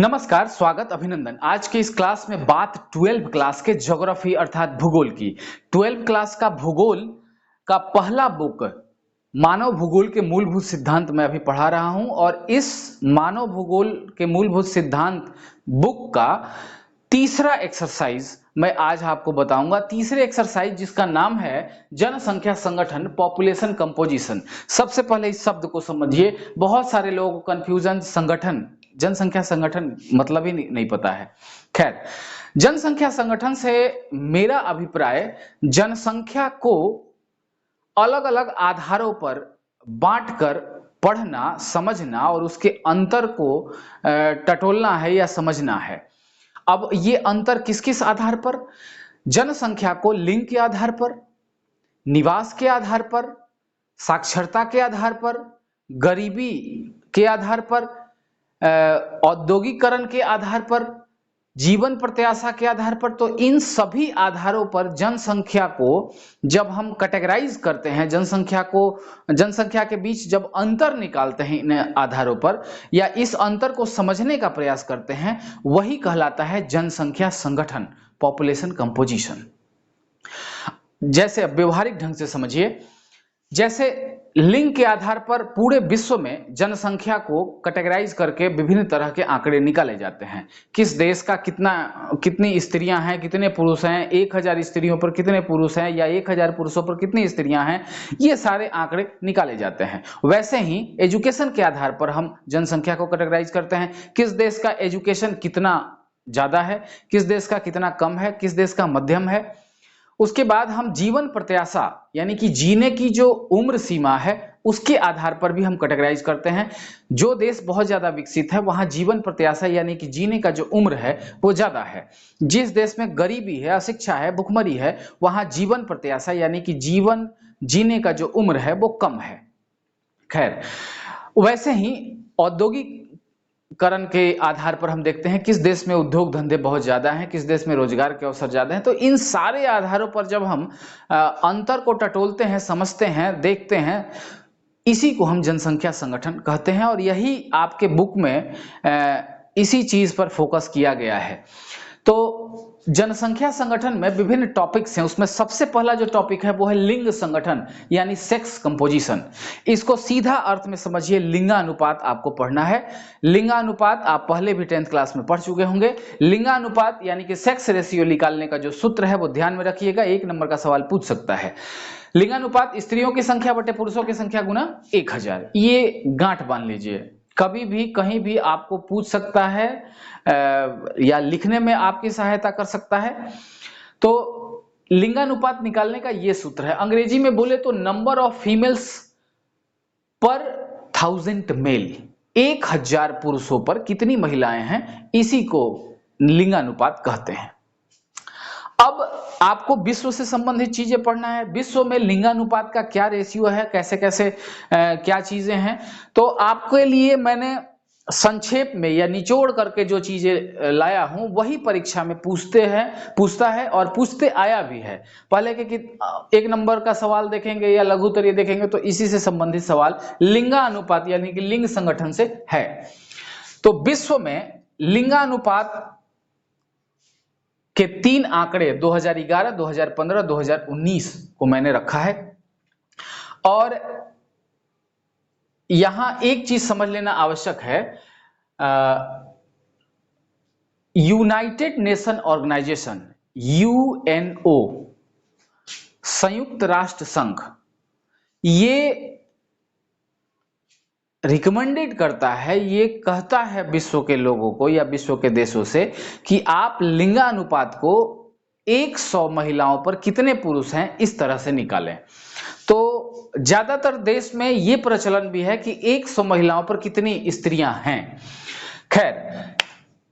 नमस्कार, स्वागत, अभिनंदन। आज के इस क्लास में बात 12th क्लास के ज्योग्राफी अर्थात भूगोल की। 12th क्लास का भूगोल का पहला बुक मानव भूगोल के मूलभूत सिद्धांत मैं अभी पढ़ा रहा हूं और इस मानव भूगोल के मूलभूत सिद्धांत बुक का तीसरा एक्सरसाइज मैं आज आपको बताऊंगा। तीसरे एक्सरसाइज जिसका नाम है जनसंख्या संगठन, पॉपुलेशन कंपोजिशन। सबसे पहले इस शब्द को समझिए। बहुत सारे लोगों को कंफ्यूजन, संगठन, जनसंख्या संगठन मतलब ही नहीं पता है। खैर, जनसंख्या संगठन से मेरा अभिप्राय जनसंख्या को अलग अलग आधारों पर बांटकर पढ़ना, समझना और उसके अंतर को टटोलना है या समझना है। अब ये अंतर किस किस आधार पर? जनसंख्या को लिंग के आधार पर, निवास के आधार पर, साक्षरता के आधार पर, गरीबी के आधार पर, औद्योगिकरण के आधार पर, जीवन प्रत्याशा के आधार पर। तो इन सभी आधारों पर जनसंख्या को जब हम कैटेगराइज करते हैं, जनसंख्या के बीच जब अंतर निकालते हैं इन आधारों पर या इस अंतर को समझने का प्रयास करते हैं, वही कहलाता है जनसंख्या संगठन, पॉपुलेशन कंपोजिशन। जैसे व्यवहारिक ढंग से समझिए, जैसे लिंग के आधार पर पूरे विश्व में जनसंख्या को कैटेगराइज करके विभिन्न तरह के आंकड़े निकाले जाते हैं। किस देश का कितनी स्त्रियां हैं, कितने पुरुष हैं, 1000 स्त्रियों पर कितने पुरुष हैं या 1000 पुरुषों पर कितनी स्त्रियां हैं, ये सारे आंकड़े निकाले जाते हैं। वैसे ही एजुकेशन के आधार पर हम जनसंख्या को कैटेगराइज करते हैं। किस देश का एजुकेशन कितना ज्यादा है, किस देश का कितना कम है, किस देश का मध्यम है। उसके बाद हम जीवन प्रत्याशा यानी कि जीने की जो उम्र सीमा है उसके आधार पर भी हम कैटेगराइज करते हैं। जो देश बहुत ज्यादा विकसित है वहां जीवन प्रत्याशा यानी कि जीने का जो उम्र है वो ज्यादा है। जिस देश में गरीबी है, अशिक्षा है, भुखमरी है, वहां जीवन प्रत्याशा यानी कि जीवन जीने का जो उम्र है वो कम है। खैर, वैसे ही औद्योगिकरण के आधार पर हम देखते हैं किस देश में उद्योग धंधे बहुत ज्यादा हैं, किस देश में रोजगार के अवसर ज्यादा हैं। तो इन सारे आधारों पर जब हम अंतर को टटोलते हैं, समझते हैं, देखते हैं, इसी को हम जनसंख्या संगठन कहते हैं और यही आपके बुक में इसी चीज पर फोकस किया गया है। तो जनसंख्या संगठन में विभिन्न टॉपिक्स हैं। उसमें सबसे पहला जो टॉपिक है वो है लिंग संगठन यानी सेक्स कंपोजिशन। इसको सीधा अर्थ में समझिए, लिंगानुपात आपको पढ़ना है। लिंगानुपात आप पहले भी 10th क्लास में पढ़ चुके होंगे। लिंगानुपात यानी कि सेक्स रेशियो निकालने का जो सूत्र है वो ध्यान में रखिएगा, 1 नंबर का सवाल पूछ सकता है। लिंगानुपात स्त्रियों की संख्या बटे पुरुषों की संख्या गुना 1000। ये गांठ बांध लीजिए, कभी भी कहीं भी आपको पूछ सकता है या लिखने में आपकी सहायता कर सकता है। तो लिंगानुपात निकालने का ये सूत्र है। अंग्रेजी में बोले तो नंबर ऑफ फीमेल्स पर 1000 मेल, 1000 पुरुषों पर कितनी महिलाएं हैं, इसी को लिंगानुपात कहते हैं। अब आपको विश्व से संबंधित चीजें पढ़ना है। विश्व में लिंगानुपात का क्या रेशियो है, कैसे कैसे क्या चीजें हैं। तो आपके लिए मैंने संक्षेप में या निचोड़ करके जो चीजें लाया हूं वही परीक्षा में पूछता है और पूछते आया भी है। पहले के 1 नंबर का सवाल देखेंगे या लघुत्तरीय देखेंगे तो इसी से संबंधित सवाल लिंगानुपात यानी कि लिंग संगठन से है। तो विश्व में लिंगानुपात के 3 आंकड़े 2011, 2015, 2019 को मैंने रखा है। और यहां एक चीज समझ लेना आवश्यक है, यूनाइटेड नेशन ऑर्गेनाइजेशन यूएनओ, संयुक्त राष्ट्र संघ, ये रिकमेंडेड करता है, ये कहता है विश्व के लोगों को या विश्व के देशों से कि आप लिंगानुपात को 100 महिलाओं पर कितने पुरुष हैं इस तरह से निकालें। तो ज्यादातर देश में ये प्रचलन भी है कि 100 महिलाओं पर कितनी स्त्रियां हैं। खैर,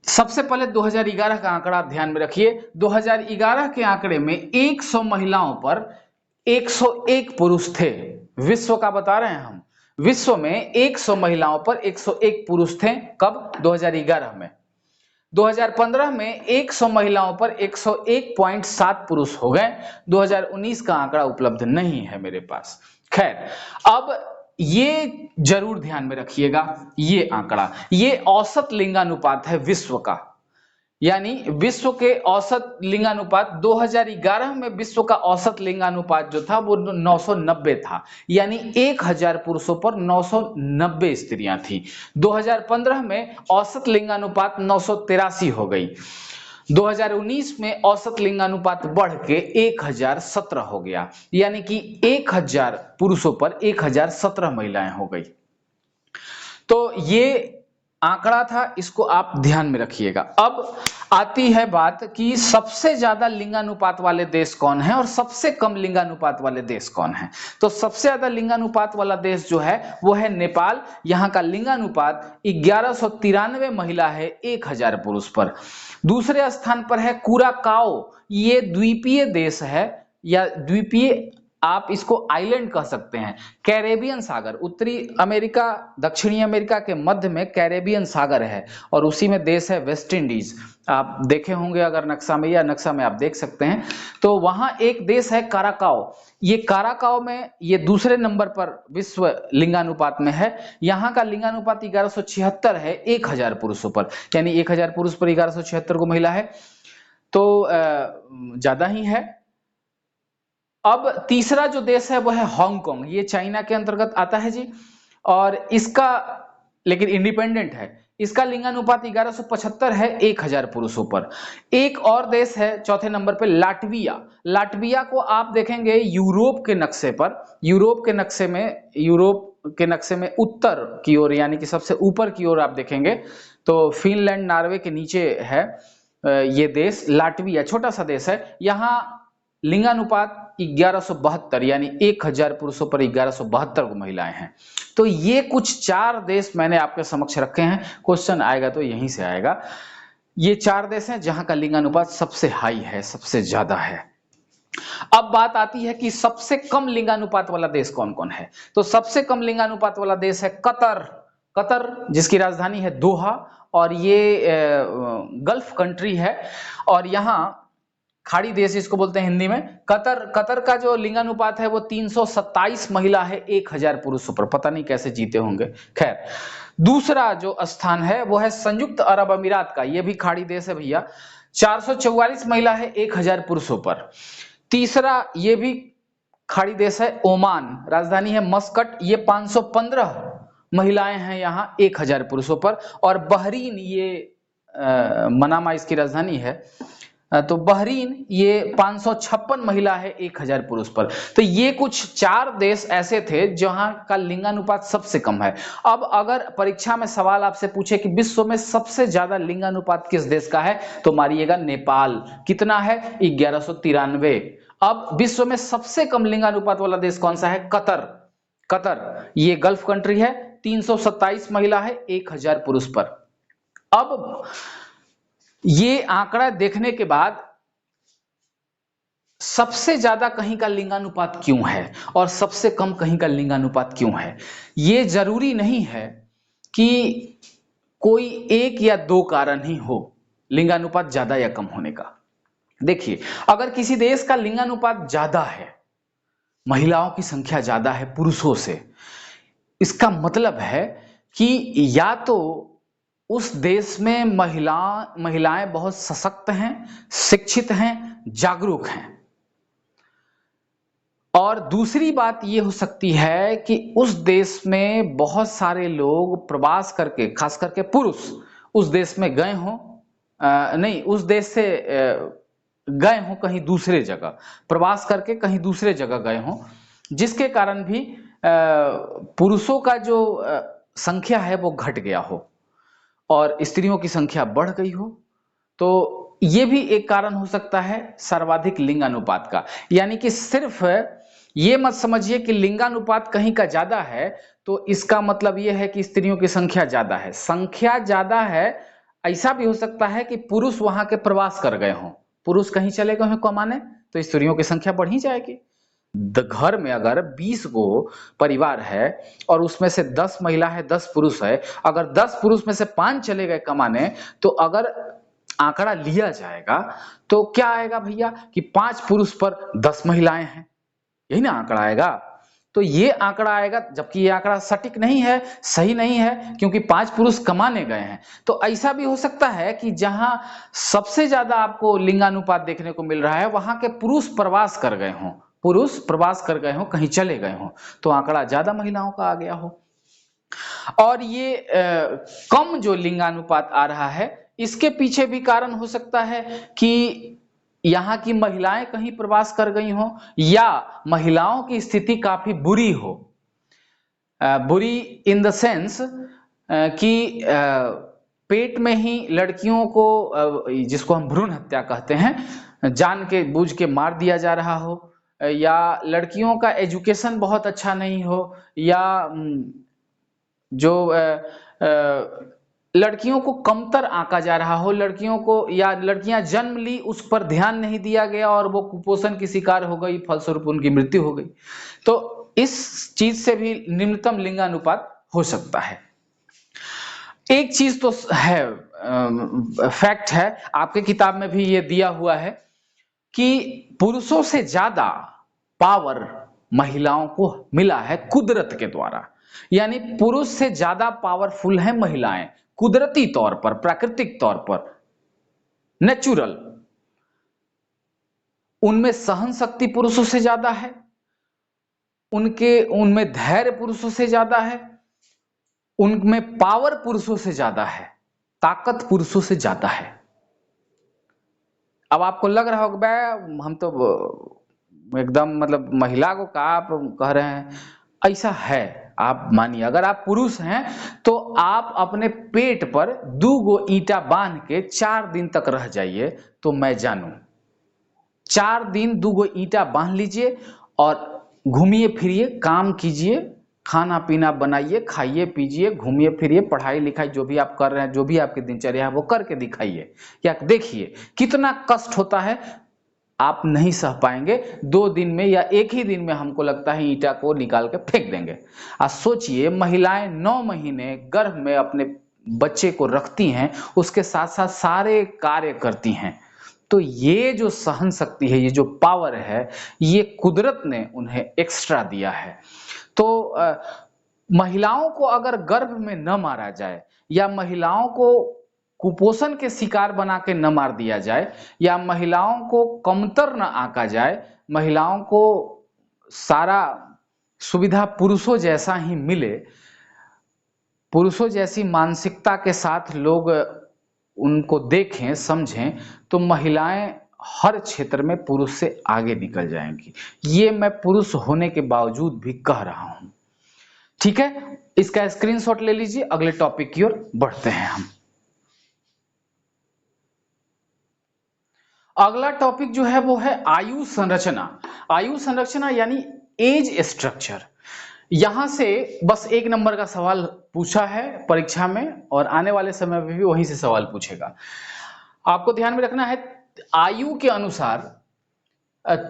सबसे पहले 2011 का आंकड़ा आप ध्यान में रखिए। 2011 के आंकड़े में 100 महिलाओं पर 101 पुरुष थे। विश्व का बता रहे हैं हम। विश्व में 100 महिलाओं पर 101 पुरुष थे। कब? 2011 में। 2015 में 100 महिलाओं पर 101.7 पुरुष हो गए। 2019 का आंकड़ा उपलब्ध नहीं है मेरे पास। खैर, अब ये जरूर ध्यान में रखिएगा, ये आंकड़ा, ये औसत लिंगानुपात है विश्व का, यानी विश्व के औसत लिंगानुपात 2011 में विश्व का औसत लिंगानुपात जो था वो 990 था, यानी 1000 पुरुषों पर 990 स्त्रियां थी। 2015 में औसत लिंगानुपात 983 हो गई। 2019 में औसत लिंगानुपात बढ़ के 1017 हो गया, यानी कि 1000 पुरुषों पर 1017 महिलाएं हो गई। तो ये आंकड़ा था, इसको आप ध्यान में रखिएगा। अब आती है बात कि सबसे ज्यादा लिंगानुपात वाले देश कौन है और सबसे कम लिंगानुपात वाले देश कौन है। तो सबसे ज्यादा लिंगानुपात वाला देश जो है वो है नेपाल। यहाँ का लिंगानुपात 1193 महिला है 1000 पुरुष पर। दूसरे स्थान पर है कुराकाओ, ये द्वीपीय देश है, या द्वीपीय आप इसको आइलैंड कह सकते हैं। कैरेबियन सागर, उत्तरी अमेरिका दक्षिणी अमेरिका के मध्य में कैरेबियन सागर है और उसी में देश है वेस्ट इंडीज। आप देखे होंगे अगर नक्शा में, या नक्शा में आप देख सकते हैं, तो वहां एक देश है काराकाओ। ये काराकाओ में ये दूसरे नंबर पर विश्व लिंगानुपात में है। यहाँ का लिंगानुपात 1176 है 1000 पुरुषों पर, यानी 1000 पुरुष पर 1176 को महिला है, तो ज्यादा ही है। अब तीसरा जो देश है वो है हांगकांग, ये चाइना के अंतर्गत आता है जी, और इसका लेकिन इंडिपेंडेंट है। इसका लिंगानुपात 1175 है 1000 पुरुषों पर। एक और देश है चौथे नंबर पे, लाटविया। लाटविया को आप देखेंगे यूरोप के नक्शे पर, यूरोप के नक्शे में उत्तर की ओर, यानी कि सबसे ऊपर की ओर आप देखेंगे तो फिनलैंड नॉर्वे के नीचे है ये देश लाटविया, छोटा सा देश है। यहाँ लिंगानुपात 1172, यानी 1000 पुरुषों पर 1172 को महिलाएं हैं। तो ये कुछ 4 देश मैंने आपके समक्ष रखे हैं, क्वेश्चन आएगा तो यहीं से आएगा। ये 4 देश हैं जहां का लिंगानुपात सबसे हाई है, सबसे ज्यादा है। अब बात आती है कि सबसे कम लिंगानुपात वाला देश कौन कौन है। तो सबसे कम लिंगानुपात वाला देश है कतर। कतर जिसकी राजधानी है दोहा, और ये गल्फ कंट्री है, और यहाँ खाड़ी देश इसको बोलते हैं हिंदी में। कतर का जो लिंगानुपात है वो 327 महिला है 1000 पुरुषों पर, पता नहीं कैसे जीते होंगे। खैर, दूसरा जो स्थान है वो है संयुक्त अरब अमीरात का, ये भी खाड़ी देश है भैया, 444 महिला है 1000 पुरुषों पर। तीसरा ये भी खाड़ी देश है ओमान, राजधानी है मस्कट, ये 515 महिलाएं हैं यहाँ 1000 पुरुषों पर। और बहरीन, ये मनामा इसकी राजधानी है, तो बहरीन ये 556 महिला है 1000 पुरुष पर। तो ये कुछ 4 देश ऐसे थे जहां का लिंगानुपात सबसे कम है। अब अगर परीक्षा में सवाल आपसे पूछे कि विश्व में सबसे ज्यादा लिंगानुपात किस देश का है, तो मारिएगा नेपाल। कितना है? 1193। अब विश्व में सबसे कम लिंगानुपात वाला देश कौन सा है? कतर। कतर ये गल्फ कंट्री है, 327 महिला है 1000 पुरुष पर। अब ये आंकड़ा देखने के बाद सबसे ज्यादा कहीं का लिंगानुपात क्यों है और सबसे कम कहीं का लिंगानुपात क्यों है, ये जरूरी नहीं है कि कोई एक या दो कारण ही हो लिंगानुपात ज्यादा या कम होने का। देखिए, अगर किसी देश का लिंगानुपात ज्यादा है, महिलाओं की संख्या ज्यादा है पुरुषों से, इसका मतलब है कि या तो उस देश में महिलाएं बहुत सशक्त हैं, शिक्षित हैं, जागरूक हैं। और दूसरी बात यह हो सकती है कि उस देश में बहुत सारे लोग प्रवास करके, खास करके पुरुष उस देश में गए हों, नहीं उस देश से गए हों कहीं दूसरे जगह, प्रवास करके कहीं दूसरे जगह गए हों, जिसके कारण भी पुरुषों का जो संख्या है वो घट गया हो और स्त्रियों की संख्या बढ़ गई हो। तो ये भी एक कारण हो सकता है सर्वाधिक लिंगानुपात का। यानी कि सिर्फ ये मत समझिए कि लिंगानुपात कहीं का ज्यादा है तो इसका मतलब ये है कि स्त्रियों की संख्या ज्यादा है। संख्या ज्यादा है, ऐसा भी हो सकता है कि पुरुष वहां के प्रवास कर गए हों, पुरुष कहीं चले गए हों कमाने, तो स्त्रियों की संख्या बढ़ ही जाएगी। घर में अगर 20 गो परिवार है और उसमें से 10 महिला है 10 पुरुष है, अगर 10 पुरुष में से 5 चले गए कमाने, तो अगर आंकड़ा लिया जाएगा तो क्या आएगा भैया कि 5 पुरुष पर 10 महिलाएं हैं, यही ना आंकड़ा आएगा। तो ये आंकड़ा आएगा, जबकि ये आंकड़ा सटीक नहीं है, सही नहीं है, क्योंकि 5 पुरुष कमाने गए हैं। तो ऐसा भी हो सकता है कि जहां सबसे ज्यादा आपको लिंगानुपात देखने को मिल रहा है वहां के पुरुष प्रवास कर गए हों, पुरुष प्रवास कर गए हों, कहीं चले गए हों, तो आंकड़ा ज्यादा महिलाओं का आ गया हो। और ये कम जो लिंगानुपात आ रहा है, इसके पीछे भी कारण हो सकता है कि यहाँ की महिलाएं कहीं प्रवास कर गई हों, या महिलाओं की स्थिति काफी बुरी हो। बुरी इन द सेंस कि पेट में ही लड़कियों को, जिसको हम भ्रूण हत्या कहते हैं, जान के बूझ के मार दिया जा रहा हो, या लड़कियों का एजुकेशन बहुत अच्छा नहीं हो, या जो लड़कियों को कमतर आंका जा रहा हो, लड़कियों को, या लड़कियां जन्म ली उस पर ध्यान नहीं दिया गया और वो कुपोषण की शिकार हो गई, फलस्वरूप उनकी मृत्यु हो गई। तो इस चीज से भी निम्नतम लिंगानुपात हो सकता है। एक चीज तो है, फैक्ट है, आपके किताब में भी ये दिया हुआ है कि पुरुषों से ज्यादा पावर महिलाओं को मिला है कुदरत के द्वारा। यानी पुरुष से ज्यादा पावरफुल है महिलाएं, कुदरती तौर पर, प्राकृतिक तौर पर, नेचुरल। उनमें सहन शक्ति पुरुषों से ज्यादा है, उनमें धैर्य पुरुषों से ज्यादा है, उनमें पावर पुरुषों से ज्यादा है, ताकत पुरुषों से ज्यादा है। अब आपको लग रहा होगा हम तो एकदम मतलब महिला को कहा आप कह रहे हैं, ऐसा है। आप मानिए, अगर आप पुरुष हैं तो आप अपने पेट पर 2 गो ईंटा बांध के 4 दिन तक रह जाइए, तो मैं जानूं 4 दिन 2 गो ईंटा बांध लीजिए और घूमिए फिरिए, काम कीजिए, खाना पीना बनाइए, खाइए पीजिए, घूमिए फिरिए, पढ़ाई लिखाई जो भी आप कर रहे हैं, जो भी आपकी दिनचर्या है वो करके दिखाइए, या देखिए कितना कष्ट होता है। आप नहीं सह पाएंगे 2 दिन में, या एक ही दिन में हमको लगता है ईंटा को निकाल के फेंक देंगे। आज सोचिए, महिलाएं 9 महीने गर्भ में अपने बच्चे को रखती हैं, उसके साथ साथ सारे कार्य करती हैं। तो ये जो सहन शक्ति है, ये जो पावर है, ये कुदरत ने उन्हें एक्स्ट्रा दिया है। तो महिलाओं को अगर गर्भ में न मारा जाए, या महिलाओं को कुपोषण के शिकार बना के न मार दिया जाए, या महिलाओं को कमतर न आंका जाए, महिलाओं को सारा सुविधा पुरुषों जैसा ही मिले, पुरुषों जैसी मानसिकता के साथ लोग उनको देखें समझें, तो महिलाएं हर क्षेत्र में पुरुष से आगे निकल जाएंगी। ये मैं पुरुष होने के बावजूद भी कह रहा हूं। ठीक है, इसका स्क्रीनशॉट ले लीजिए, अगले टॉपिक की ओर बढ़ते हैं हम। अगला टॉपिक जो है वो है आयु संरचना। आयु संरचना यानी एज स्ट्रक्चर। यहां से बस 1 नंबर का सवाल पूछा है परीक्षा में, और आने वाले समय में भी वहीं से सवाल पूछेगा। आपको ध्यान में रखना है, आयु के अनुसार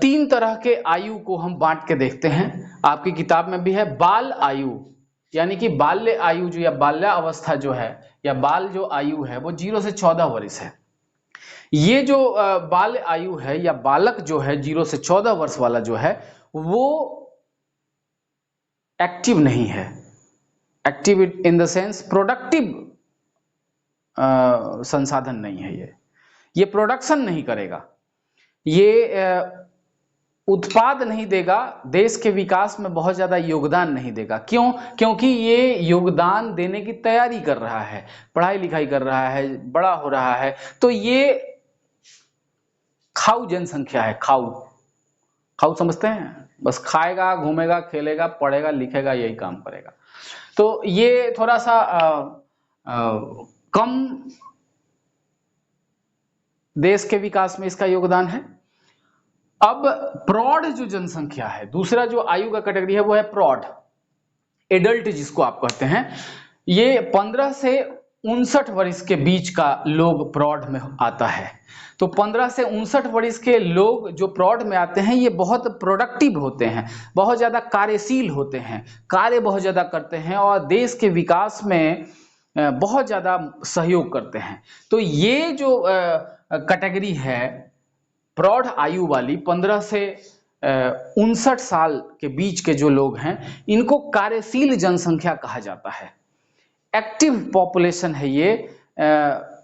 3 तरह के आयु को हम बांट के देखते हैं। आपकी किताब में भी है बाल आयु, यानी कि बाल्य आयु जो, या बाल्यावस्था जो है, या बाल जो आयु है वो 0 से 14 वर्ष है। ये जो बाल्य आयु है, या बालक जो है 0 से 14 वर्ष वाला जो है, वो एक्टिव नहीं है। Active in the sense productive संसाधन नहीं है। ये प्रोडक्शन नहीं करेगा, ये उत्पाद नहीं देगा, देश के विकास में बहुत ज्यादा योगदान नहीं देगा। क्यों? क्योंकि ये योगदान देने की तैयारी कर रहा है, पढ़ाई लिखाई कर रहा है, बड़ा हो रहा है। तो ये खाऊ जनसंख्या है। खाऊ, खाऊ समझते हैं? बस खाएगा, घूमेगा, खेलेगा, पढ़ेगा, लिखेगा, यही काम करेगा। तो ये थोड़ा सा कम देश के विकास में इसका योगदान है। अब प्रौढ़ जो जनसंख्या है, दूसरा जो आयु का कैटेगरी है वो है प्रौढ़, एडल्ट जिसको आप कहते हैं। ये 15 से 59 वर्ष के बीच का लोग प्रौढ़ में आता है। तो 15 से 59 वर्ष के लोग जो प्रौढ़ में आते हैं, ये बहुत प्रोडक्टिव होते हैं, बहुत ज्यादा कार्यशील होते हैं, कार्य बहुत ज्यादा करते हैं, और देश के विकास में बहुत ज्यादा सहयोग करते हैं। तो ये जो कैटेगरी है प्रौढ़ आयु वाली, 15 से 59 साल के बीच के जो लोग हैं इनको कार्यशील जनसंख्या कहा जाता है। एक्टिव पॉपुलेशन है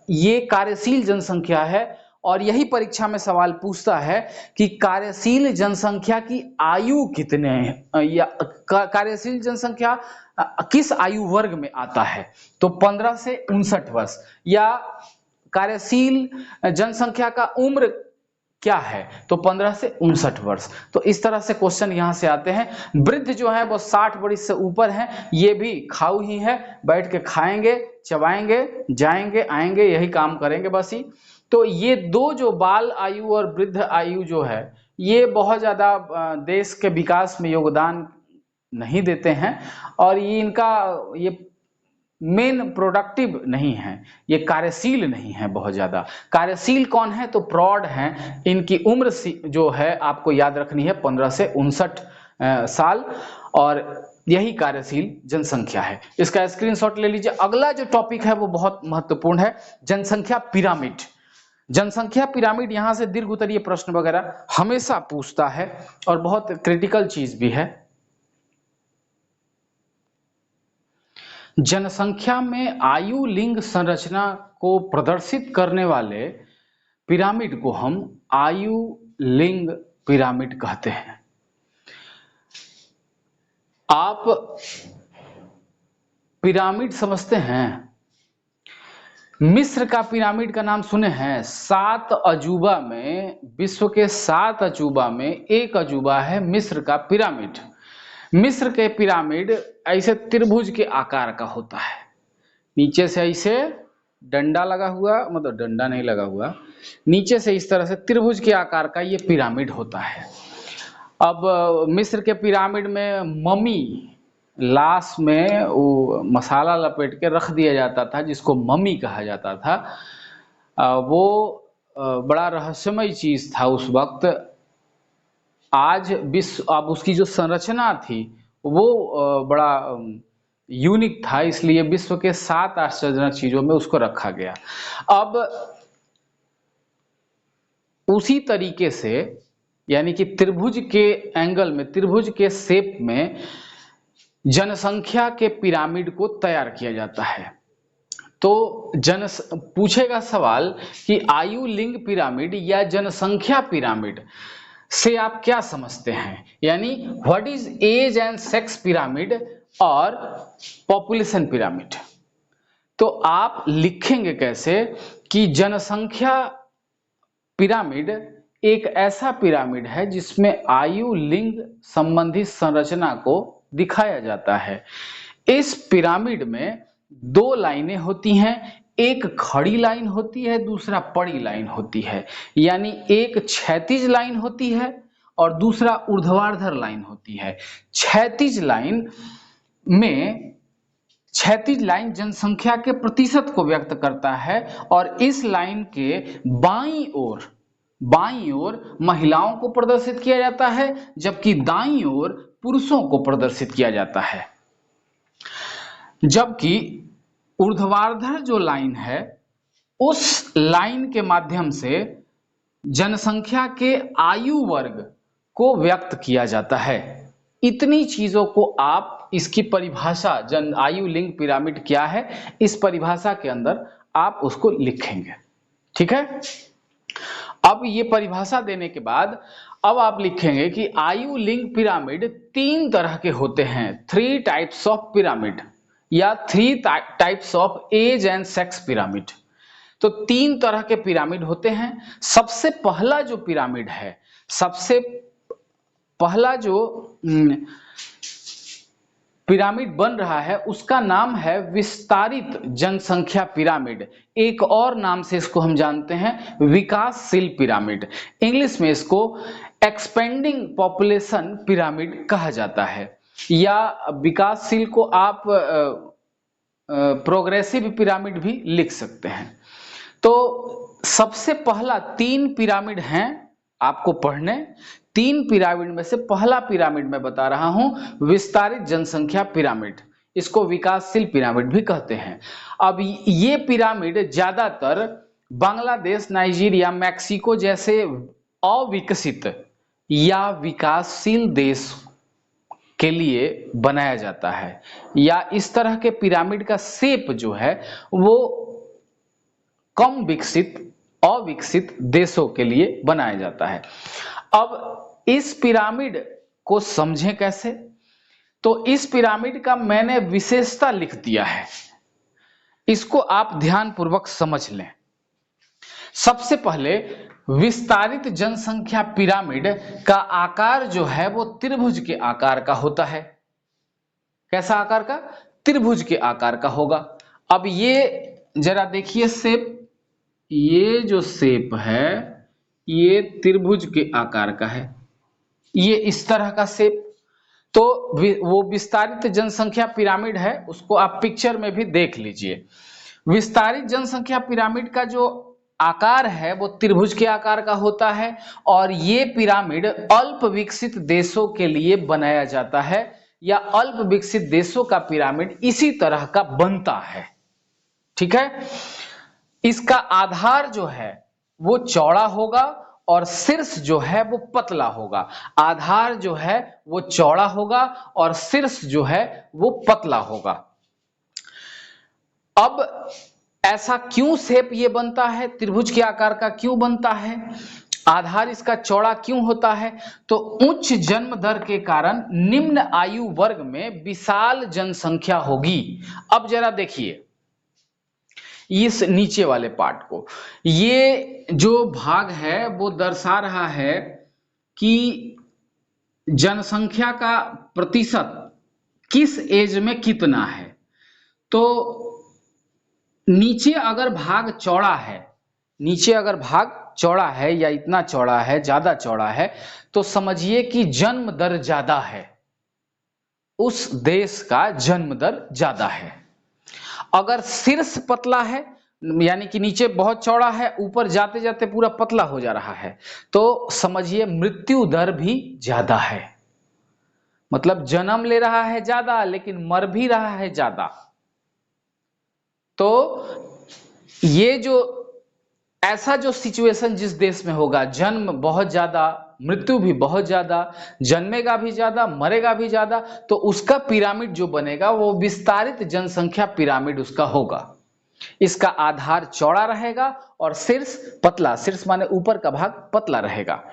ये कार्यशील जनसंख्या है। और यही परीक्षा में सवाल पूछता है कि कार्यशील जनसंख्या की आयु कितने या कार्यशील जनसंख्या किस आयु वर्ग में आता है, तो 15 से 59 वर्ष, या कार्यशील जनसंख्या का उम्र क्या है, तो 15 से 59 वर्ष। तो इस तरह से क्वेश्चन यहां से आते हैं। वृद्ध जो है वो 60 वर्ष से ऊपर है, ये भी खाऊ ही है, बैठ के खाएंगे, चबाएंगे, जाएंगे, आएंगे, यही काम करेंगे बस ही। तो ये दो जो बाल आयु और वृद्ध आयु जो है ये बहुत ज्यादा देश के विकास में योगदान नहीं देते हैं, और ये इनका ये मेन प्रोडक्टिव नहीं है, ये कार्यशील नहीं है बहुत ज्यादा। कार्यशील कौन है, तो प्रौढ़ हैं, इनकी उम्र जो है आपको याद रखनी है 15 से 59 साल, और यही कार्यशील जनसंख्या है। इसका स्क्रीनशॉट ले लीजिए। अगला जो टॉपिक है वो बहुत महत्वपूर्ण है, जनसंख्या पिरामिड। जनसंख्या पिरामिड यहां से दीर्घ उत्तरीय प्रश्न वगैरह हमेशा पूछता है और बहुत क्रिटिकल चीज भी है। जनसंख्या में आयु लिंग संरचना को प्रदर्शित करने वाले पिरामिड को हम आयु लिंग पिरामिड कहते हैं। आप पिरामिड समझते हैं? मिस्र का पिरामिड का नाम सुने हैं? 7 अजूबा में, विश्व के 7 अजूबा में एक अजूबा है मिस्र का पिरामिड। मिस्र के पिरामिड ऐसे त्रिभुज के आकार का होता है, नीचे से ऐसे डंडा लगा हुआ, मतलब डंडा नहीं लगा हुआ, नीचे से इस तरह से त्रिभुज के आकार का ये पिरामिड होता है। अब मिस्र के पिरामिड में मम्मी, लाश में वो मसाला लपेट के रख दिया जाता था जिसको मम्मी कहा जाता था। वो बड़ा रहस्यमय चीज था उस वक्त। आज विश्व, अब उसकी जो संरचना थी वो बड़ा यूनिक था, इसलिए विश्व के 7 आश्चर्यजनक चीजों में उसको रखा गया। अब उसी तरीके से, यानी कि त्रिभुज के एंगल में, त्रिभुज के शेप में जनसंख्या के पिरामिड को तैयार किया जाता है। तो पूछेगा सवाल कि आयु लिंग पिरामिड या जनसंख्या पिरामिड से आप क्या समझते हैं, यानी what is age and sex pyramid और पॉपुलेशन पिरामिड। तो आप लिखेंगे कैसे कि जनसंख्या पिरामिड एक ऐसा पिरामिड है जिसमें आयु लिंग संबंधी संरचना को दिखाया जाता है। इस पिरामिड में 2 लाइनें होती हैं, एक खड़ी लाइन होती है, दूसरा पड़ी लाइन होती है, यानी एक क्षैतिज लाइन होती है और दूसरा ऊर्ध्वाधर लाइन होती है। क्षैतिज लाइन जनसंख्या के प्रतिशत को व्यक्त करता है और इस लाइन के बाईं ओर महिलाओं को प्रदर्शित किया जाता है, जबकि दाईं ओर पुरुषों को प्रदर्शित किया जाता है। जबकि ऊर्ध्वाधर जो लाइन है उस लाइन के माध्यम से जनसंख्या के आयु वर्ग को व्यक्त किया जाता है। इतनी चीजों को आप, इसकी परिभाषा, आयु लिंग पिरामिड क्या है, इस परिभाषा के अंदर आप उसको लिखेंगे। ठीक है। अब ये परिभाषा देने के बाद अब आप लिखेंगे कि आयु लिंग पिरामिड 3 तरह के होते हैं, 3 टाइप्स ऑफ पिरामिड, या 3 types of age and sex pyramid. तो 3 तरह के पिरामिड होते हैं। सबसे पहला जो पिरामिड है, सबसे पहला जो पिरामिड बन रहा है उसका नाम है विस्तारित जनसंख्या पिरामिड। एक और नाम से इसको हम जानते हैं विकासशील पिरामिड। इंग्लिश में इसको एक्सपेंडिंग पॉपुलेशन पिरामिड कहा जाता है, या विकासशील को आप प्रोग्रेसिव पिरामिड भी लिख सकते हैं। तो सबसे पहला 3 पिरामिड हैं आपको पढ़ने। 3 पिरामिड में से पहला पिरामिड मैं बता रहा हूं, विस्तारित जनसंख्या पिरामिड। इसको विकासशील पिरामिड भी कहते हैं। अब ये पिरामिड ज्यादातर बांग्लादेश, नाइजीरिया, मैक्सिको जैसे अविकसित या विकासशील देश के लिए बनाया जाता है, या इस तरह के पिरामिड का शेप जो है वो कम विकसित अविकसित देशों के लिए बनाया जाता है। अब इस पिरामिड को समझें कैसे, तो इस पिरामिड का मैंने विशेषता लिख दिया है, इसको आप ध्यान पूर्वक समझ लें। सबसे पहले विस्तारित जनसंख्या पिरामिड का आकार जो है वो त्रिभुज के आकार का होता है। कैसा आकार का? त्रिभुज के आकार का होगा। अब ये जरा देखिए शेप, ये जो शेप है ये त्रिभुज के आकार का है, ये इस तरह का शेप। तो वो विस्तारित जनसंख्या पिरामिड है, उसको आप पिक्चर में भी देख लीजिए। विस्तारित जनसंख्या पिरामिड का जो आकार है वो त्रिभुज के आकार का होता है, और ये पिरामिड अल्प विकसित देशों के लिए बनाया जाता है, या अल्प विकसित देशों का पिरामिड इसी तरह का बनता है। ठीक है, इसका आधार जो है वो चौड़ा होगा और शीर्ष जो है वो पतला होगा। आधार जो है वो चौड़ा होगा और शीर्ष जो है वो पतला होगा। अब ऐसा क्यों शेप ये बनता है, त्रिभुज के आकार का क्यों बनता है, आधार इसका चौड़ा क्यों होता है? तो उच्च जन्म दर के कारण निम्न आयु वर्ग में विशाल जनसंख्या होगी। अब जरा देखिए इस नीचे वाले पार्ट को, ये जो भाग है वो दर्शा रहा है कि जनसंख्या का प्रतिशत किस एज में कितना है। तो नीचे अगर भाग चौड़ा है, नीचे अगर भाग चौड़ा है या इतना चौड़ा है, ज्यादा चौड़ा है, तो समझिए कि जन्म दर ज्यादा है, उस देश का जन्म दर ज्यादा है। अगर शीर्ष पतला है, यानी कि नीचे बहुत चौड़ा है, ऊपर जाते जाते पूरा पतला हो जा रहा है, तो समझिए मृत्यु दर भी ज्यादा है। मतलब जन्म ले रहा है ज्यादा लेकिन मर भी रहा है ज्यादा। तो ये जो ऐसा जो सिचुएशन जिस देश में होगा, जन्म बहुत ज्यादा, मृत्यु भी बहुत ज्यादा, जन्मेगा भी ज्यादा, मरेगा भी ज्यादा, तो उसका पिरामिड जो बनेगा वो विस्तारित जनसंख्या पिरामिड उसका होगा। इसका आधार चौड़ा रहेगा और शीर्ष पतला, शीर्ष माने ऊपर का भाग पतला रहेगा।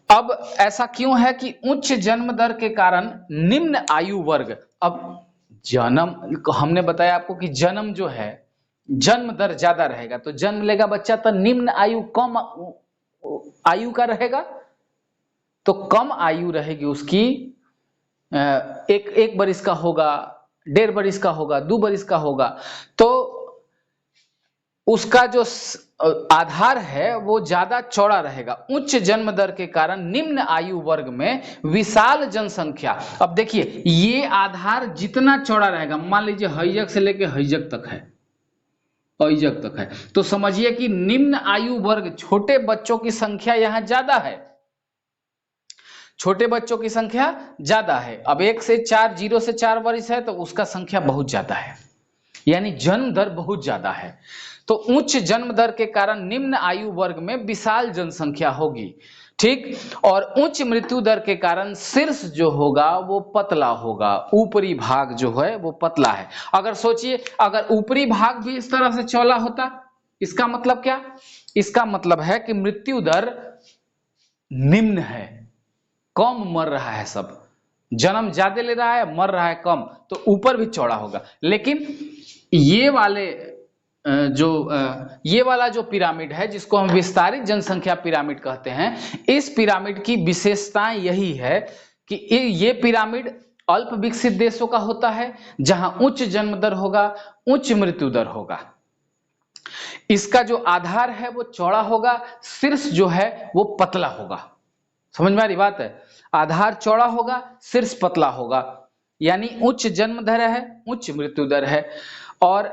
अब ऐसा क्यों है कि उच्च जन्म दर के कारण निम्न आयु वर्ग, अब जन्म हमने बताया आपको कि जन्म जो है जन्म दर ज्यादा रहेगा, तो जन्म लेगा बच्चा तो निम्न आयु कम आयु का रहेगा, तो कम आयु रहेगी उसकी, एक बरिस का होगा, 1.5 बरिस का होगा, 2 बरिस का होगा, तो उसका जो आधार है वो ज्यादा चौड़ा रहेगा। उच्च जन्म दर के कारण निम्न आयु वर्ग में विशाल जनसंख्या। अब देखिए ये आधार जितना चौड़ा रहेगा, मान लीजिए हैजक से लेके हैजक तक है, हैजक तक है, तो समझिए कि निम्न आयु वर्ग, छोटे बच्चों की संख्या यहां ज्यादा है, छोटे बच्चों की संख्या ज्यादा है। अब 1 से 4, 0 से 4 वर्ष है तो उसका संख्या बहुत ज्यादा है, यानी जन्म दर बहुत ज्यादा है। तो उच्च जन्म दर के कारण निम्न आयु वर्ग में विशाल जनसंख्या होगी, ठीक। और उच्च मृत्यु दर के कारण शीर्ष जो होगा वो पतला होगा, ऊपरी भाग जो है वो पतला है। अगर सोचिए अगर ऊपरी भाग भी इस तरह से चौड़ा होता, इसका मतलब क्या? इसका मतलब है कि मृत्यु दर निम्न है, कम मर रहा है, सब जन्म ज्यादा ले रहा है, मर रहा है कम, तो ऊपर भी चौड़ा होगा। लेकिन ये वाला जो पिरामिड है जिसको हम विस्तारित जनसंख्या पिरामिड कहते हैं, इस पिरामिड की विशेषताएं यही है कि ये पिरामिड अल्प विकसित देशों का होता है, जहां उच्च जन्म दर होगा, उच्च मृत्यु दर होगा। इसका जो आधार है वो चौड़ा होगा, शीर्ष जो है वो पतला होगा। समझ में आ रही बात है? आधार चौड़ा होगा, शीर्ष पतला होगा, यानी उच्च जन्म दर है, उच्च मृत्यु दर है, और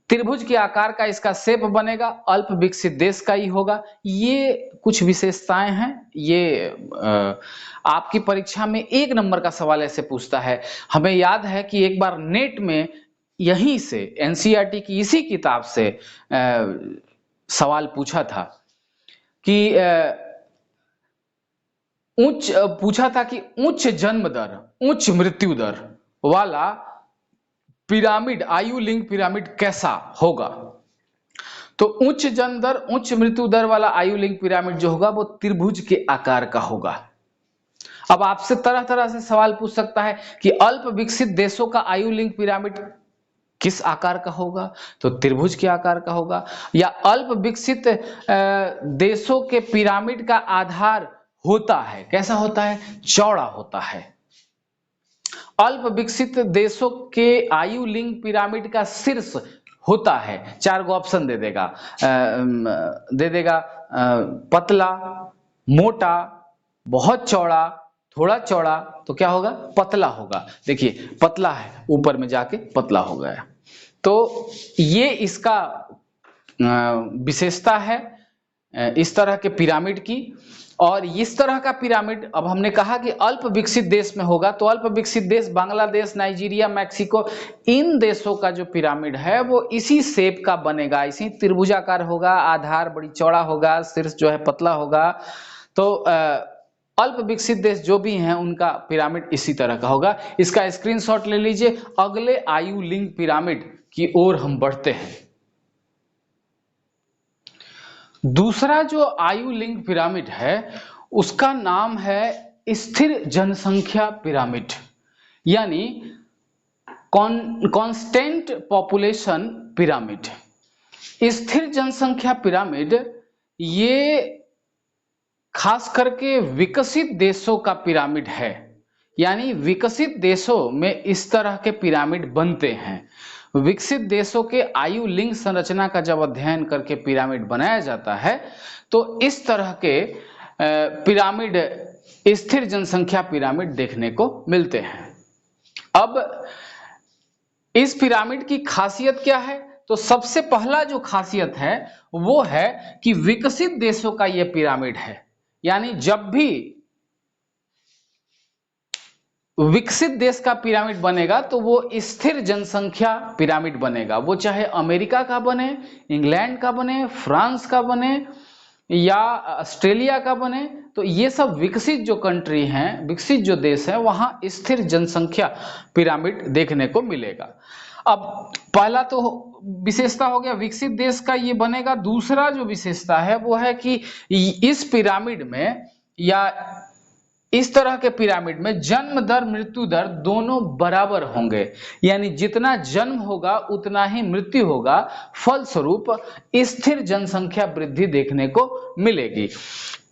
त्रिभुज के आकार का इसका शेप बनेगा, अल्प विकसित देश का ही होगा। ये कुछ विशेषताएं हैं। ये आपकी परीक्षा में 1 नंबर का सवाल ऐसे पूछता है। हमें याद है कि एक बार नेट में यहीं से एनसीईआरटी की इसी किताब से सवाल पूछा था कि पूछा था कि उच्च जन्म दर उच्च मृत्यु दर वाला पिरामिड, आयु लिंक पिरामिड कैसा होगा। तो उच्च जन्म दर उच्च मृत्यु दर वाला आयु लिंक पिरामिड जो होगा वो त्रिभुज के आकार का होगा। अब आपसे तरह तरह से सवाल पूछ सकता है कि अल्प विकसित देशों का आयु लिंक पिरामिड किस आकार का होगा, तो त्रिभुज के आकार का होगा। या अल्प विकसित देशों के पिरामिड का आधार होता है, कैसा होता है, चौड़ा होता है। अल्प विकसित देशों के आयु लिंक पिरामिड का शीर्ष होता है, 4 गो ऑप्शन दे देगा, पतला, मोटा, बहुत चौड़ा, थोड़ा चौड़ा, तो क्या होगा, पतला होगा। देखिए पतला है, ऊपर में जाके पतला हो गया। तो ये इसका विशेषता है इस तरह के पिरामिड की। और इस तरह का पिरामिड, अब हमने कहा कि अल्प विकसित देश में होगा, तो अल्प विकसित देश बांग्लादेश, नाइजीरिया, मैक्सिको, इन देशों का जो पिरामिड है वो इसी शेप का बनेगा, इसी त्रिभुजाकार होगा, आधार बड़ी चौड़ा होगा, शीर्ष जो है पतला होगा। तो अल्प विकसित देश जो भी हैं उनका पिरामिड इसी तरह का होगा। इसका स्क्रीनशॉट ले लीजिए। अगले आयु लिंक पिरामिड की ओर हम बढ़ते हैं। दूसरा जो आयु लिंक पिरामिड है उसका नाम है स्थिर जनसंख्या पिरामिड, यानी कांस्टेंट पॉपुलेशन पिरामिड। स्थिर जनसंख्या पिरामिड ये खास करके विकसित देशों का पिरामिड है, यानी विकसित देशों में इस तरह के पिरामिड बनते हैं। विकसित देशों के आयु लिंग संरचना का जब अध्ययन करके पिरामिड बनाया जाता है तो इस तरह के पिरामिड, स्थिर जनसंख्या पिरामिड देखने को मिलते हैं। अब इस पिरामिड की खासियत क्या है, तो सबसे पहला जो खासियत है वो है कि विकसित देशों का यह पिरामिड है, यानी जब भी विकसित देश का पिरामिड बनेगा तो वो स्थिर जनसंख्या पिरामिड बनेगा। वो चाहे अमेरिका का बने, इंग्लैंड का बने, फ्रांस का बने या ऑस्ट्रेलिया का बने, तो ये सब विकसित जो कंट्री हैं, विकसित जो देश हैं, वहां स्थिर जनसंख्या पिरामिड देखने को मिलेगा। अब पहला तो विशेषता हो गया विकसित देश का ये बनेगा। दूसरा जो विशेषता है वो है कि इस पिरामिड में या इस तरह के पिरामिड में जन्म दर मृत्यु दर दोनों बराबर होंगे, यानी जितना जन्म होगा उतना ही मृत्यु होगा। फलस्वरूप स्थिर जनसंख्या वृद्धि देखने को मिलेगी।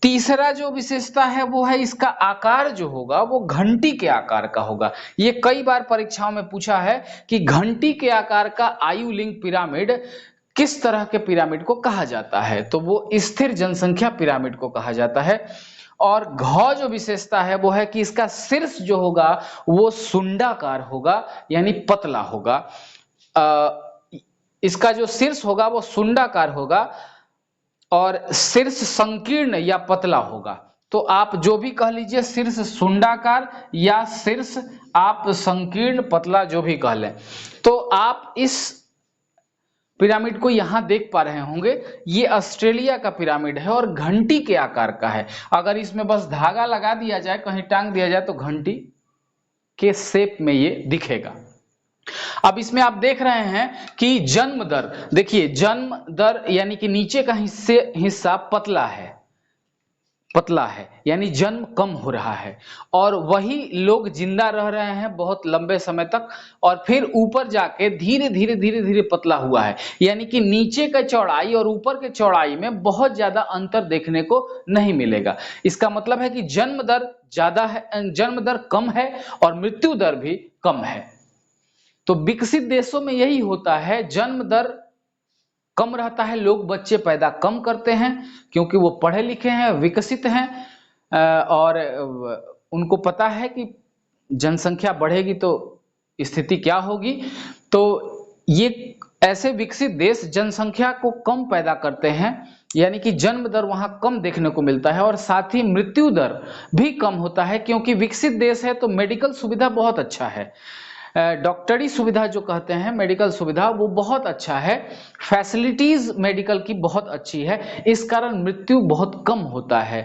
तीसरा जो विशेषता है वो है इसका आकार जो होगा वो घंटी के आकार का होगा। ये कई बार परीक्षाओं में पूछा है कि घंटी के आकार का आयु लिंक पिरामिड किस तरह के पिरामिड को कहा जाता है, तो वो स्थिर जनसंख्या पिरामिड को कहा जाता है। और घ जो विशेषता है वो है कि इसका शीर्ष जो होगा वो सुंडाकार होगा, यानी पतला होगा। इसका जो शीर्ष होगा वो सुंडाकार होगा और शीर्ष संकीर्ण या पतला होगा। तो आप जो भी कह लीजिए, शीर्ष सुंडाकार या शीर्ष आप संकीर्ण पतला जो भी कह लें। तो आप इस पिरामिड को यहां देख पा रहे होंगे, ये ऑस्ट्रेलिया का पिरामिड है और घंटी के आकार का है। अगर इसमें बस धागा लगा दिया जाए, कहीं टांग दिया जाए तो घंटी के शेप में ये दिखेगा। अब इसमें आप देख रहे हैं कि जन्म दर, देखिए जन्म दर यानी कि नीचे का हिस्सा पतला है, यानी जन्म कम हो रहा है और वही लोग जिंदा रह रहे हैं बहुत लंबे समय तक, और फिर ऊपर जाके धीरे धीरे पतला हुआ है, यानी कि नीचे का चौड़ाई और ऊपर के चौड़ाई में बहुत ज्यादा अंतर देखने को नहीं मिलेगा। इसका मतलब है कि जन्म दर ज्यादा है, जन्म दर कम है और मृत्यु दर भी कम है। तो विकसित देशों में यही होता है, जन्म दर कम रहता है, लोग बच्चे पैदा कम करते हैं क्योंकि वो पढ़े लिखे हैं, विकसित हैं और उनको पता है कि जनसंख्या बढ़ेगी तो स्थिति क्या होगी। तो ये ऐसे विकसित देश जनसंख्या को कम पैदा करते हैं, यानी कि जन्म दर वहां कम देखने को मिलता है और साथ ही मृत्यु दर भी कम होता है, क्योंकि विकसित देश है तो मेडिकल सुविधा बहुत अच्छा है। डॉक्टरी सुविधा जो कहते हैं, मेडिकल सुविधा, वो बहुत अच्छा है, फैसिलिटीज मेडिकल की बहुत अच्छी है, इस कारण मृत्यु बहुत कम होता है।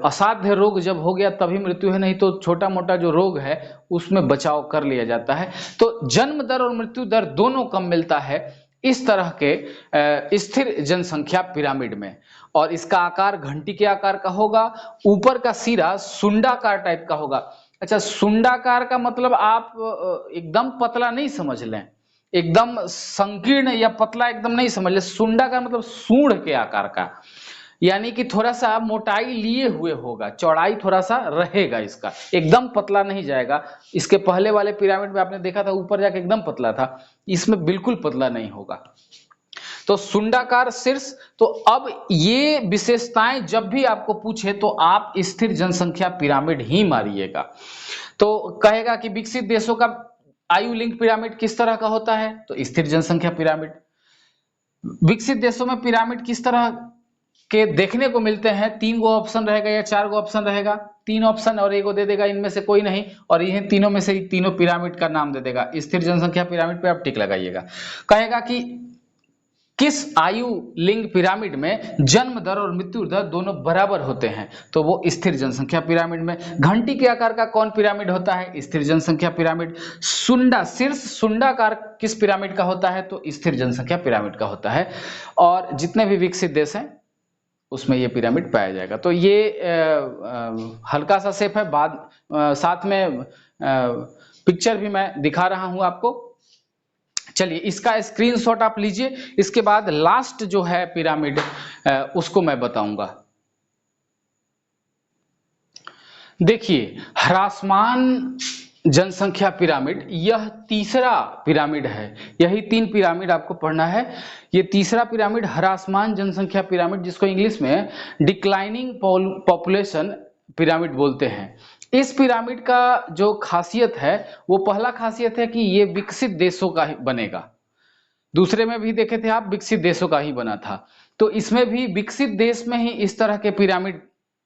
असाध्य रोग जब हो गया तभी मृत्यु है, नहीं तो छोटा मोटा जो रोग है उसमें बचाव कर लिया जाता है। तो जन्म दर और मृत्यु दर दोनों कम मिलता है इस तरह के स्थिर जनसंख्या पिरामिड में। और इसका आकार घंटी के आकार का होगा, ऊपर का सिरा सुंडाकार टाइप का होगा। अच्छा, सुंडाकार का मतलब आप एकदम पतला नहीं समझ लें, एकदम संकीर्ण या पतला एकदम नहीं समझ लें। सुंडाकार मतलब सूंड के आकार का, यानी कि थोड़ा सा मोटाई लिए हुए होगा, चौड़ाई थोड़ा सा रहेगा इसका, एकदम पतला नहीं जाएगा। इसके पहले वाले पिरामिड में आपने देखा था ऊपर जाके एकदम पतला था, इसमें बिल्कुल पतला नहीं होगा। तो सुंडाकार शीर्ष। तो अब ये विशेषताएं जब भी आपको पूछे तो आप स्थिर जनसंख्या पिरामिड ही मारिएगा। तो कहेगा कि विकसित देशों का आयु लिंक पिरामिड किस तरह का होता है, तो स्थिर जनसंख्या पिरामिड। विकसित देशों में पिरामिड किस तरह के देखने को मिलते हैं, 3 गो ऑप्शन रहेगा या 4 गो ऑप्शन रहेगा, 3 ऑप्शन और एगो दे देगा, इनमें से कोई नहीं, और ये तीनों में से तीनों पिरामिड का नाम दे देगा। स्थिर जनसंख्या पिरामिड पे आप टिक लगाइएगा। कहेगा कि किस आयु लिंग पिरामिड में जन्म दर और मृत्यु दर दोनों बराबर होते हैं, तो वो स्थिर जनसंख्या पिरामिड में। घंटी के आकार का कौन पिरामिड होता है, स्थिर जनसंख्या पिरामिड। सुंडा शीर्ष सुंडाकार किस पिरामिड का होता है, तो स्थिर जनसंख्या पिरामिड का होता है। और जितने भी विकसित देश हैं उसमें ये पिरामिड पाया जाएगा। तो ये हल्का सा शेप है, बाद साथ में पिक्चर भी मैं दिखा रहा हूं आपको। चलिए इसका स्क्रीनशॉट आप लीजिए, इसके बाद लास्ट जो है पिरामिड उसको मैं बताऊंगा। देखिए, ह्रासमान जनसंख्या पिरामिड, यह तीसरा पिरामिड है। यही 3 पिरामिड आपको पढ़ना है। ये तीसरा पिरामिड ह्रासमान जनसंख्या पिरामिड, जिसको इंग्लिश में डिक्लाइनिंग पॉपुलेशन पिरामिड बोलते हैं। इस पिरामिड का जो खासियत है, वो पहला खासियत है कि ये विकसित देशों का ही बनेगा। दूसरे में भी देखे थे आप, विकसित देशों का ही बना था, तो इसमें भी विकसित देश में ही इस तरह के पिरामिड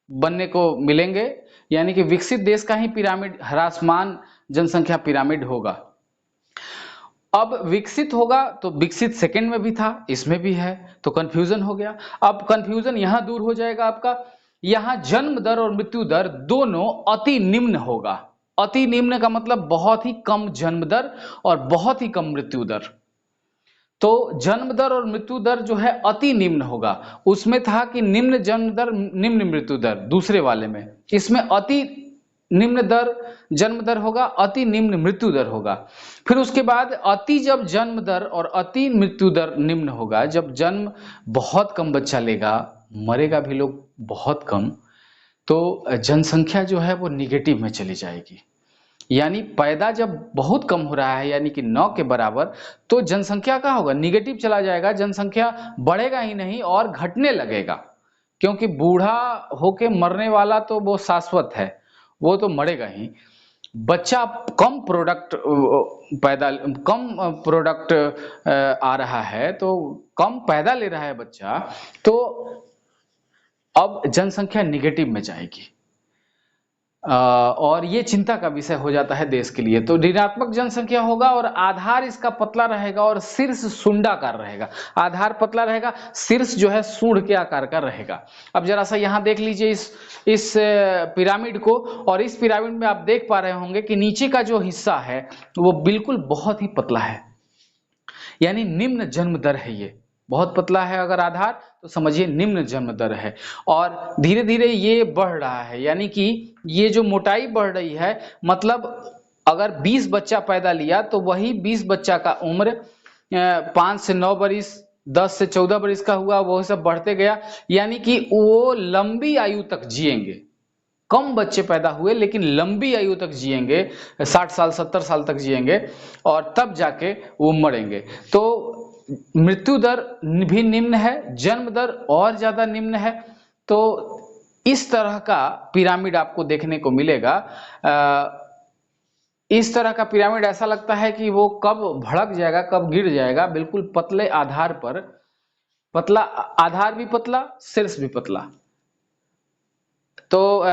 बनने को मिलेंगे, यानी कि विकसित देश का ही पिरामिड ह्रासमान जनसंख्या पिरामिड होगा। अब विकसित होगा तो विकसित सेकंड में भी था, इसमें भी है, तो कंफ्यूजन हो गया। अब कंफ्यूजन यहां दूर हो जाएगा आपका। यहां जन्म दर और मृत्यु दर दोनों अति निम्न होगा। अति निम्न का मतलब बहुत ही कम जन्म दर और बहुत ही कम मृत्यु दर। तो जन्म दर और मृत्यु दर जो है अति निम्न होगा। उसमें था कि निम्न जन्म दर निम्न मृत्यु दर, दूसरे वाले में। इसमें अति निम्न दर जन्म दर होगा, अति निम्न मृत्यु दर होगा। फिर उसके बाद अति जब जन्म दर और अति मृत्यु दर निम्न होगा, जब जन्म बहुत कम बच्चा लेगा, मरेगा भी लोग बहुत कम, तो जनसंख्या जो है वो निगेटिव में चली जाएगी। यानी पैदा जब बहुत कम हो रहा है, यानी कि 9 के बराबर, तो जनसंख्या का होगा निगेटिव चला जाएगा, जनसंख्या बढ़ेगा ही नहीं और घटने लगेगा। क्योंकि बूढ़ा होके मरने वाला तो वो शाश्वत है, वो तो मरेगा ही। बच्चा कम प्रोडक्ट आ रहा है, तो कम पैदा ले रहा है बच्चा, तो अब जनसंख्या निगेटिव में जाएगी। और ये चिंता का विषय हो जाता है देश के लिए। तो ऋणात्मक जनसंख्या होगा और आधार इसका पतला रहेगा और शीर्ष सुंडाकार रहेगा। आधार पतला रहेगा, शीर्ष जो है सूंड के आकार का रहेगा। अब जरा सा यहाँ देख लीजिए इस पिरामिड को, और इस पिरामिड में आप देख पा रहे होंगे कि नीचे का जो हिस्सा है वो बिल्कुल बहुत ही पतला है, यानी निम्न जन्म दर है। ये बहुत पतला है अगर आधार, तो समझिए निम्न जन्म दर है। और धीरे धीरे ये बढ़ रहा है, यानी कि ये जो मोटाई बढ़ रही है, मतलब अगर 20 बच्चा पैदा लिया तो वही 20 बच्चा का उम्र 5 से 9 बरिस, 10 से 14 बरिस का हुआ, वो सब बढ़ते गया, यानी कि वो लंबी आयु तक जिएंगे। कम बच्चे पैदा हुए लेकिन लंबी आयु तक जिएंगे, 60 साल 70 साल तक जिएंगे, और तब जाके वो मरेंगे। तो मृत्यु दर भी निम्न है, जन्म दर और ज्यादा निम्न है। तो इस तरह का पिरामिड आपको देखने को मिलेगा। इस तरह का पिरामिड ऐसा लगता है कि वो कब भड़क जाएगा, कब गिर जाएगा। बिल्कुल पतले आधार पर, पतला आधार भी पतला, शीर्ष भी पतला, तो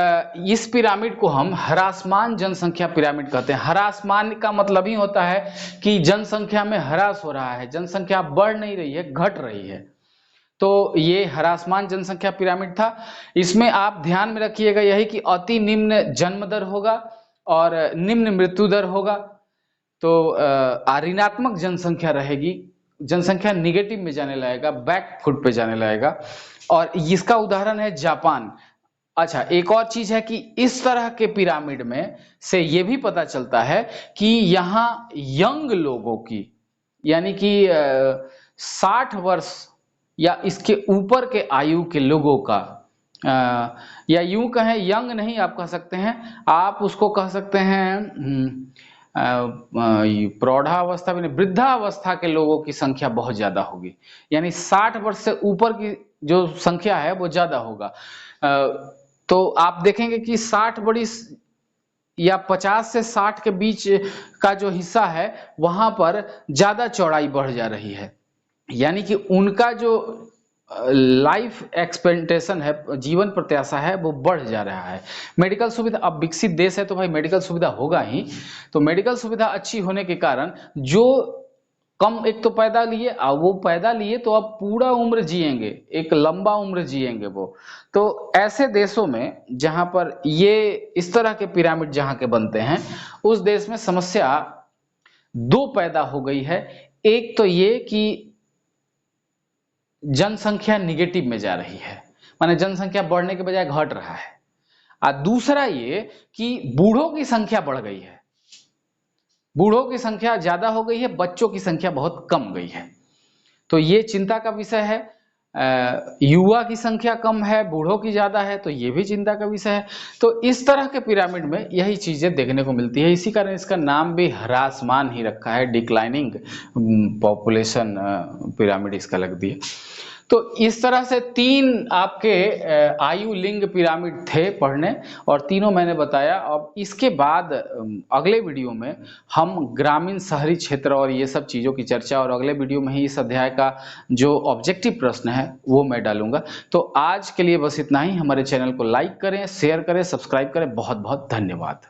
इस पिरामिड को हम ह्रासमान जनसंख्या पिरामिड कहते हैं। ह्रासमान का मतलब ही होता है कि जनसंख्या में ह्रास हो रहा है, जनसंख्या बढ़ नहीं रही है, घट रही है। तो ये ह्रासमान जनसंख्या पिरामिड था। इसमें आप ध्यान में रखिएगा यही कि अति निम्न जन्म दर होगा और निम्न मृत्यु दर होगा। तो ऋणात्मक जनसंख्या रहेगी, जनसंख्या निगेटिव में जाने लगेगा, बैक फुट पे जाने लगेगा। और इसका उदाहरण है जापान। अच्छा, एक और चीज है कि इस तरह के पिरामिड में से ये भी पता चलता है कि यहाँ यंग लोगों की, यानी कि 60 वर्ष या इसके ऊपर के आयु के लोगों का, या यूं कहें, यंग नहीं आप कह सकते हैं, आप उसको कह सकते हैं प्रौढ़ावस्था भी नहीं, वृद्धावस्था के लोगों की संख्या बहुत ज्यादा होगी। यानी 60 वर्ष से ऊपर की जो संख्या है वो ज्यादा होगा। तो आप देखेंगे कि 60 बड़ी या 50 से 60 के बीच का जो हिस्सा है वहां पर ज्यादा चौड़ाई बढ़ जा रही है। यानी कि उनका जो लाइफ एक्सपेक्टेशन है, जीवन प्रत्याशा है, वो बढ़ जा रहा है। मेडिकल सुविधा, अब विकसित देश है तो भाई मेडिकल सुविधा होगा ही। तो मेडिकल सुविधा अच्छी होने के कारण जो कम एक तो पैदा लिए, वो पैदा लिए तो अब पूरा उम्र जिएंगे, एक लंबा उम्र जिएंगे वो। तो ऐसे देशों में जहां पर ये इस तरह के पिरामिड जहां के बनते हैं, उस देश में समस्या दो पैदा हो गई है। एक तो ये कि जनसंख्या निगेटिव में जा रही है, माने जनसंख्या बढ़ने के बजाय घट रहा है। और दूसरा ये कि बूढ़ों की संख्या बढ़ गई है, बूढ़ों की संख्या ज्यादा हो गई है, बच्चों की संख्या बहुत कम गई है। तो ये चिंता का विषय है। युवा की संख्या कम है, बूढ़ों की ज्यादा है, तो ये भी चिंता का विषय है। तो इस तरह के पिरामिड में यही चीजें देखने को मिलती है। इसी कारण इसका नाम भी ह्रासमान ही रखा है, डिक्लाइनिंग पॉपुलेशन पिरामिड इसका लग दिया। तो इस तरह से 3 आपके आयु लिंग पिरामिड थे पढ़ने, और तीनों मैंने बताया। अब इसके बाद अगले वीडियो में हम ग्रामीण शहरी क्षेत्र और ये सब चीज़ों की चर्चा, और अगले वीडियो में ही इस अध्याय का जो ऑब्जेक्टिव प्रश्न है वो मैं डालूंगा। तो आज के लिए बस इतना ही। हमारे चैनल को लाइक करें, शेयर करें, सब्सक्राइब करें। बहुत बहुत धन्यवाद।